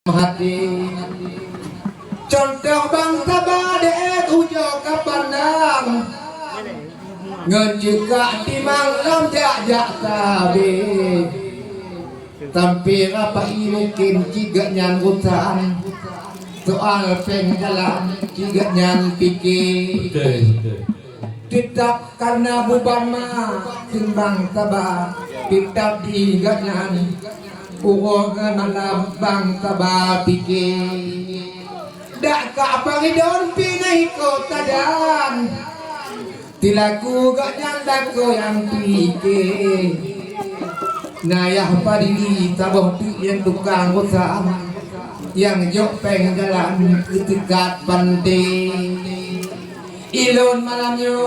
hati contoh bangsa badek ujo kapandang ngen juga timang lam jak sabi tampil apa mungkin jika nyan hutan soal penggalan jika nyan pikir tetap karena buban mah timbang tabah tetap diganyan uang malam bang tabah pikir dak kapangidon pinay kota dan tilaku ganyan dako yang pikir nayah padili tabah yang tukang usaha yang jok penggalan ketikat pandai ilon malamnya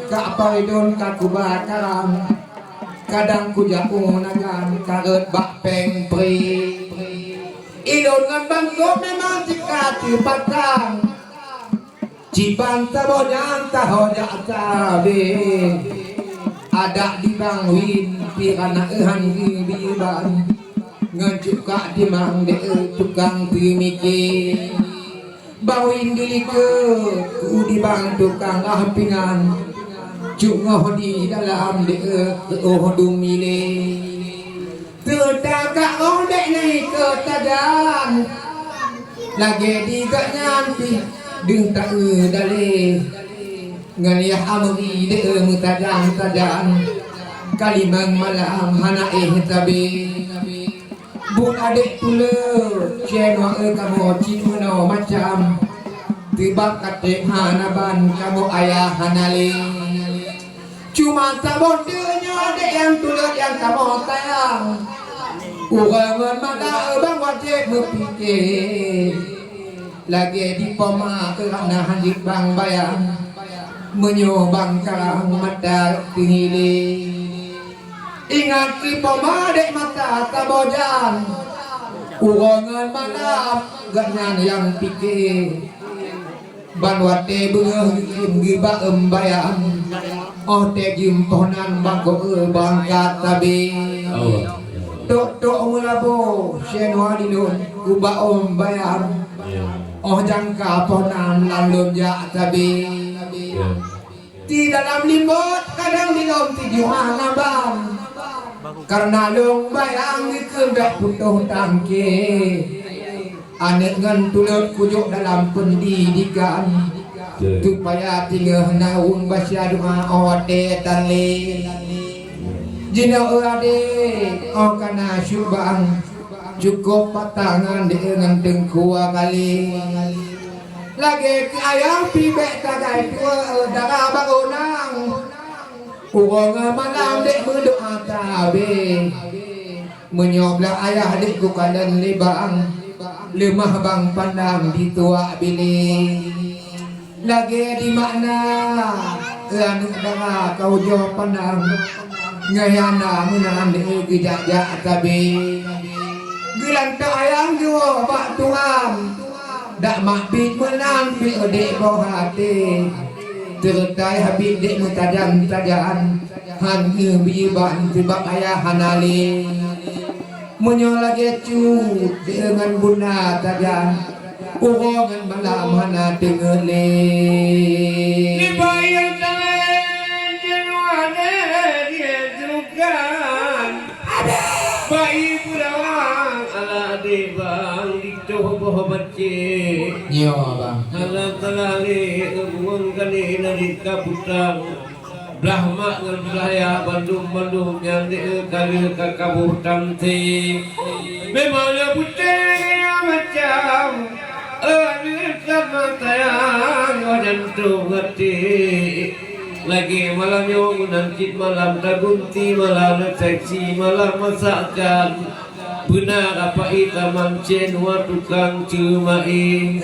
kapangidon kakubakaran kadang ku jaung nagan kaget bak peng pri ilon ngan bangkok memang cikati patang cibang tabodan tahoja tabe ada di bangwin pirana ehan biban ngejuka di mang de tukang timike bawin dilike ku di bang tukang ahpingan cungoh di dalam oh dumile terdaga oh dek naik ke tadan lagi di gak nyanti ding tak dale nganiah amri de mutadan kalimang malam hana tabe bun adek tule ceno kamu cimuno macam tibak kate hanaban kamu ayah hanale cuma tabon dunia dek yang tulis yang kamu tayang urangan mada bang wajib berpikir lagi di poma kerana handik bang bayang menyobang kalang mata tinggi ingat di poma dek mata tabojan urangan mada ganyan yang pikir ban wate bengah giba bayang oh te jimponan bangko bangkat tabe tok mulabo senwa dinun kuba bayang oh jangka ponan lalu ja tabe di dalam limot kadang dilom tijuan abang karena long bayang ikebek putuh tangke anek ngan tulut kujuk dalam pendidikan supaya tinggal naung baca doa ote tanle jina ade oh kana syubang cukup patangan dengan tengkua kali lagi ayam pibek tagai tua darah bangunang uang malam dek berdoa tabe menyoblah ayah dekku kalan lebang lemah bang pandang di tua bilik lagi di mana anu dara kau jo pandang ngayana menang de gejak tabe gelang tak ayang jo bak tuang dak makbit menang pi dek bo hati tertai habis dek mutadan han biban tibak ayah hanali menyolage cu dengan bunda tajan urongan malam hana dengele dibayar tangan jenuane dia terukan bayi purawang ala debang ditoh boh bace nyo bang ala talali uang kali nari kaputang Brahma ngan Belaya Bandung yang kali kakabuh tamti memangnya putih macam karena tayang wajan tu ngerti lagi malam yang nanti malam dagunti malam seksi malam masakan benar apa itaman cenwa tukang cumai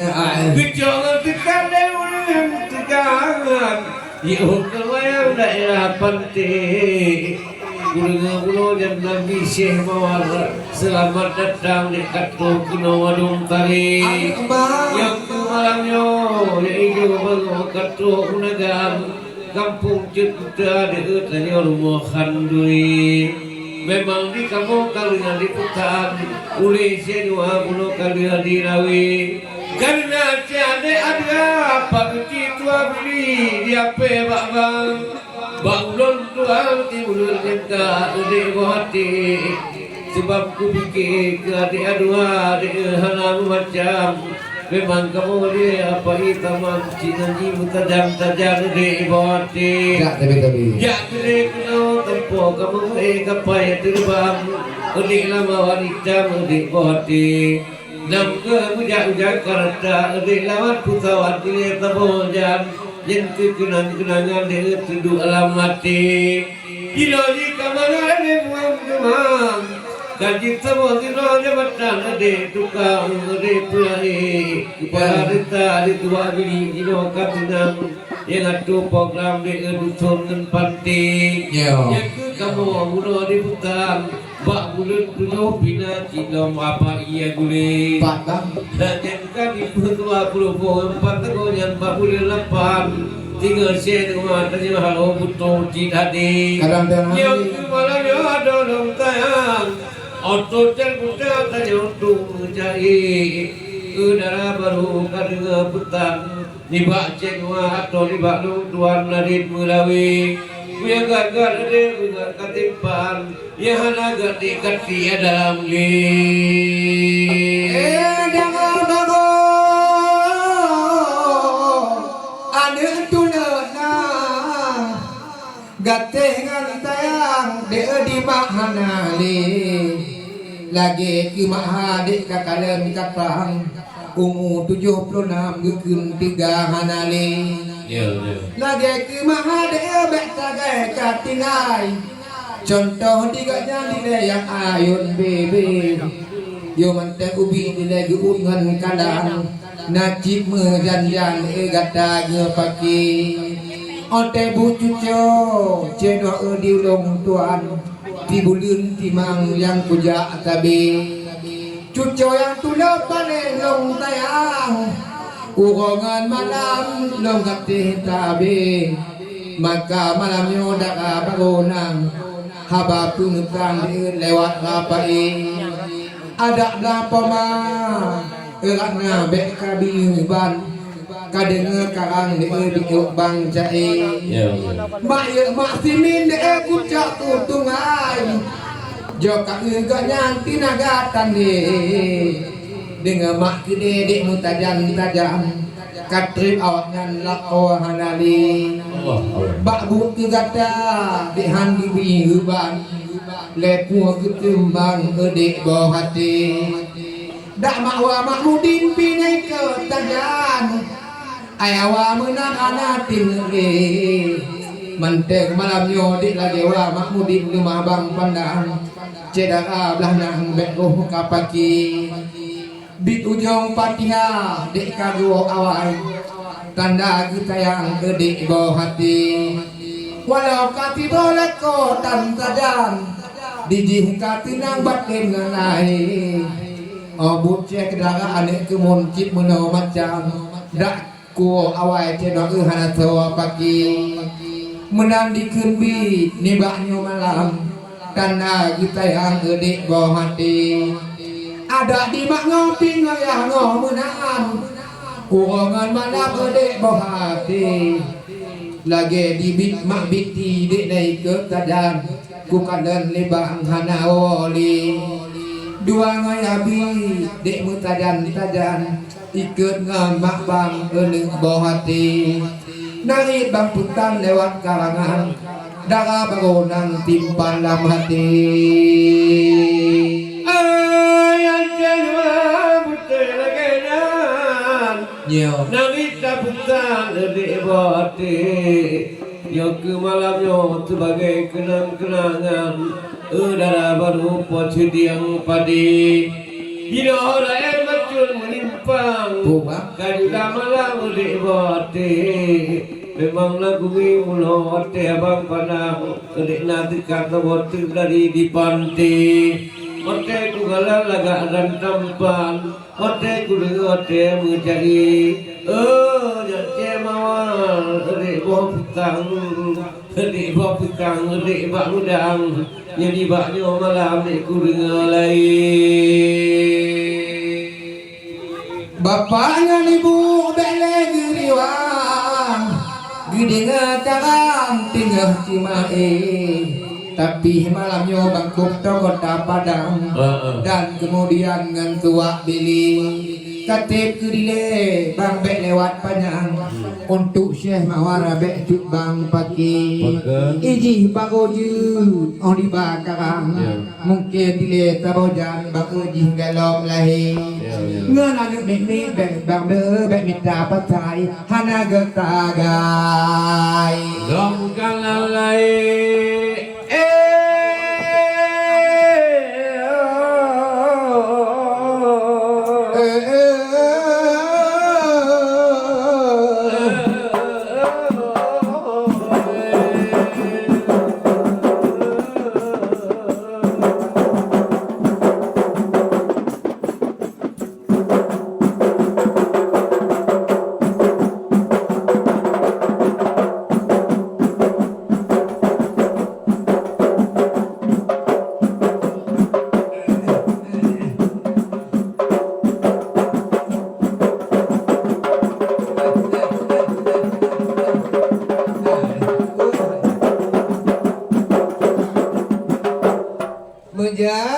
bicara tekan dewan tekan yuk kewayang daerah pantai Guru dan Nabi Syekh Mawar selamat datang di Katu Kuno Wadung Tari yang malamnya yaitu baru Katu Kunagan kampung Cipta di Tanjung Rumah Khandui memang di kamu kalian diputar oleh senua pulau kalian dirawi karena tiada ada pagi tua beli dia pe bang ulun tua ulun kita udah hati sebab ku pikir ke adik dua adik hana macam memang kamu dia apa itaman cinanji mutajam-tajam di hati tapi ya kene kena tempo kamu kapai terbang udik lama wanita udik hati nam ke ujar karata udik lawat putawan ini tabojan yang kenangan dia tuduh alamati gila di kamar ini buang kaji tabo dino jabatan ade tukang ade pulai kepada di tua bini dino katinang yang atu program di dusun dan panti yang ke kamu muda di putar bak bulan punya bina cilom apa iya gule Padang dan yang kan di 24 tahun bak bulan 8 tinggal sen rumah tanya halo butuh citade kadang-kadang yang malah ada dalam tayang Auto terbuka tanya untuk mencari udara baru kadang petang nibak cengwa atau nibak tuan nadit mulawi yang gagal ada bunga katimpan yang hana gati kati dalam li dango ada tulana gatengan tayang de di mahana le lagi ke mahadik kakalan katang ungu 76 gukun 3 hanale lagi ke mahadik betagai katingai contoh diganya dile yang ayun bebe yo mante ubi dile guungan kadang najib mejanjan gata ngepaki ote bucuco ceno diulung tuan tibulun timang yang kuja tabi cuco yang tulap panen long tayang urongan malam long katih tabi maka malamnya dak bangunang haba punutang lewat rapai ada berapa mah eratna bek kabi ban kadang karang de diuk bang jae mak ye mak simin de kucak tutungai joka ga nyanti nagatan de dengan mak gede dek mutajam katrip awaknan lako hanali bak bu gata de handi bi huban lepu ketimbang edek bawah hati dak makwa makmudin pinai ke tajan ayawa menang anatin le menteng malam nyodik lagi wa makmudin rumah bang pandang cedara belah nang bekoh kapaki bit ujung patiha dek kago awal tanda kita yang gede bawah hati walau kati boleh ko tan tajan dijih kati nang batin nganai obut cek daga anek kemun cip meno macam dak ku awai cedok hana tawa pagi menang di kerbi nibahnya malam karena kita yang gede bawah hati ada di mak ngopi ngoyah ngomenang urongan malam gede bawah hati lagi di bit mak biti dek naik ke tadan ku kadan lebang hana oli dua ngayabi dek mutajan ikut ngamak bang eling bawah hati nari bang putan lewat karangan darah bangunan timpan dalam hati ayat jawa betul legenan nari putan di bawah hati yang ke malamnya sebagai kenang-kenangan udara baru posisi yang padi bila orang macul menimpang kajulah malam di bote memang lagu mula bote abang padang kedik nanti kata bote dari di pantai bote ku galang lagak dan tampan bote ku bote mencari janji mawar kedik bawah petang kedik bawah petang kedik bak udang Jadi baknya malam ni ku dengar lain. Bapaknya ibu bele geriwang gede ngetarang tengah cimae tapi malamnya bangkuk kota Padang dan kemudian ngan tua beli katip kerile bang bek lewat panjang untuk Syekh Mawara bek juk bang pagi iji bagoju on di bakarang mungkin dile tabojan bagoji galom lahi ngan anu nik bek bang bek minta patai hana getagai Dong kalah lain. Menjadi